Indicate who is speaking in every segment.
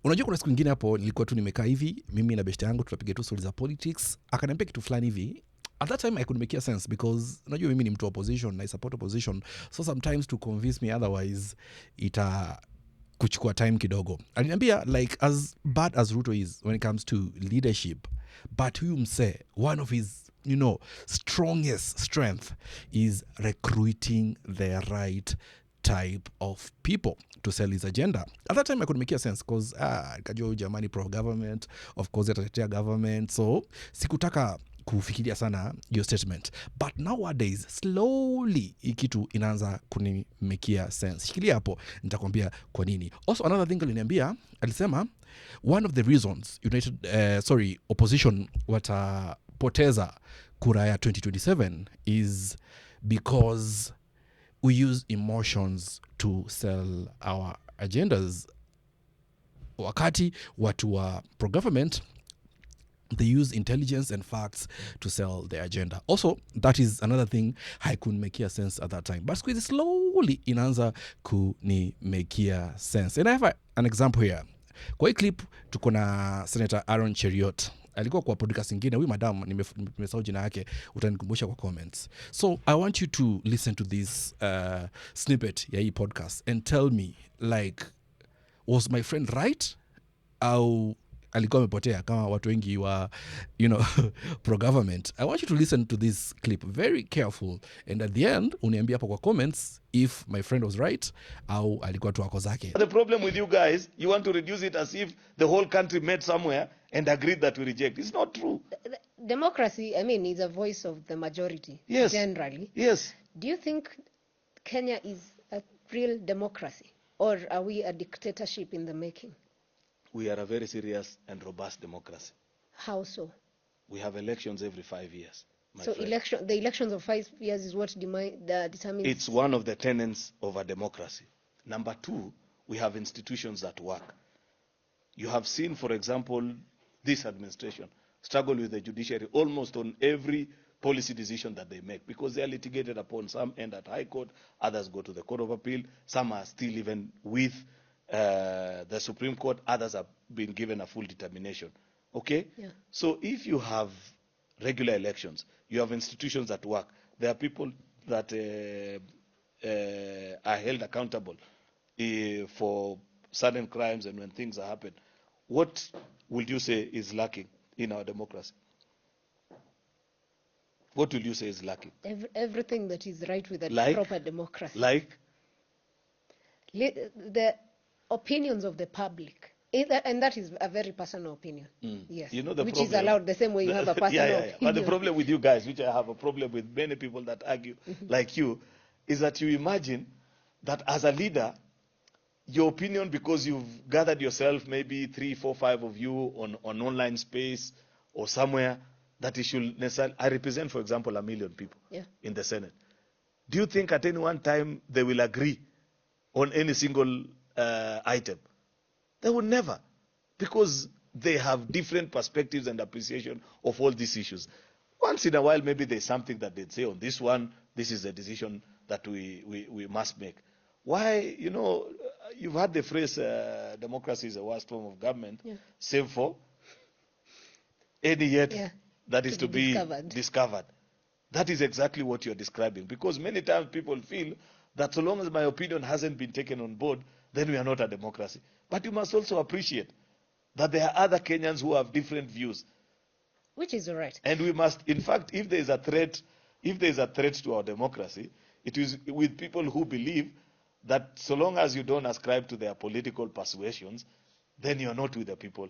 Speaker 1: Unajua kuna siku nyingine hapo nilikuwa tu nimekaa hivi, mimi na beshte yangu tunapiga tu stories za politics, akaniambia kitu fulani hivi. At that time I could make sense because unajua mimi ni mtu wa opposition, I support opposition. So sometimes to convince me otherwise ita kuchukua time kidogo. Aliniambia like as bad as Ruto is when it comes to leadership, but huyu mse, one of his strongest strength is recruiting the right type of people to sell his agenda. At that time I could make sense because kajua jamani pro-government, of course atatetea government, so sikutaka kufikiria sana your statement. But nowadays slowly ikitu inaanza kunimekia sense. Shikilia hapo nitakwambia kwa nini. Also another thing aliniambia, alisema one of the reasons opposition watapoteza kura ya 2027 is because we use emotions to sell our agendas. Wakati watu wa pro-government, they use intelligence and facts to sell their agenda. Also, that is another thing I couldn't make sense at that time. But squeeze slowly inaanza kunimekia sense. And I have an example here. Kwa hii clip tuko na Senator Aaron Cheriot. Alikuwa kwa podcast ingine. Huyu madam nimesahau jina yake, utanikumbusha kwa comments. So I want you to listen to this snippet ya hii podcast and tell me like, was my friend right au alikuwa amepotea kama watu wengi wa pro-government. I want you to listen to this clip very careful and at the end uniambia hapo kwa comments if my friend was right au alikuwa tu ako zake.
Speaker 2: The problem with you guys, you want to reduce it as if the whole country met somewhere and agreed that we reject. It's not true.
Speaker 3: Democracy, I mean, is a voice of the majority.
Speaker 2: Yes.
Speaker 3: Generally.
Speaker 2: Yes.
Speaker 3: Do you think Kenya is a real democracy or are we a dictatorship in the making?
Speaker 2: We are a very serious and robust democracy.
Speaker 3: How so?
Speaker 2: We have elections every 5 years.
Speaker 3: So the elections of 5 years is what determines...
Speaker 2: It's one of the tenets of a democracy. Number two, we have institutions that work. You have seen, for example, this administration struggle with the judiciary almost on every policy decision that they make because they are litigated upon. Some end at High Court, others go to the Court of Appeal, some are still even with the Supreme Court, others have been given a full determination. Okay?
Speaker 3: Yeah.
Speaker 2: So if you have regular elections, you have institutions that work, there are people that are held accountable for certain crimes and when things are happening. What would you say is lacking in our democracy? What will you say is lacking?
Speaker 3: Everything that is right with a proper democracy.
Speaker 2: Like?
Speaker 3: The opinions of the public. And that is a very personal opinion. Yes.
Speaker 2: You know the
Speaker 3: which
Speaker 2: problem,
Speaker 3: is allowed the same way you have a personal opinion.
Speaker 2: But the problem with you guys, which I have a problem with many people that argue like you, is that you imagine that as a leader, your opinion, because you've gathered yourself, maybe 3, 4, 5 of you on online space or somewhere, that it should necessarily... I represent, for example, 1 million people in the Senate. Do you think at any one time they will agree on any single item? They would never, because they have different perspectives and appreciation of all these issues. Once in a while, maybe there's something that they'd say on this one, this is a decision that we must make. Why, you've heard the phrase, democracy is the worst form of government, save for any yet that is to be discovered. That is exactly what you're describing, because many times people feel that so long as my opinion hasn't been taken on board, then we are not a democracy. But you must also appreciate that there are other Kenyans who have different views.
Speaker 3: Which is all right.
Speaker 2: And we must, in fact, if there is a threat to our democracy, it is with people who believe that so long as you don't ascribe to their political persuasions, then you're not with the people.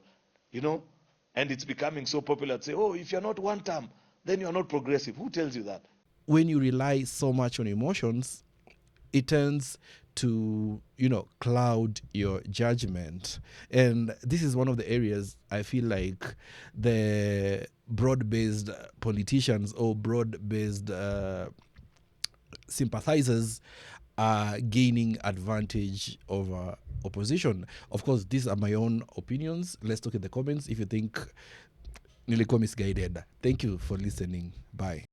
Speaker 2: And it's becoming so popular to say, oh, if you're not one term, then you're not progressive. Who tells you that?
Speaker 1: When you rely so much on emotions, it tends to, cloud your judgment. And this is one of the areas I feel like the broad-based politicians or broad-based sympathizers are gaining advantage over opposition. Of course, these are my own opinions. Let's talk in the comments if you think nilikuwa misguided. Thank you for listening. Bye.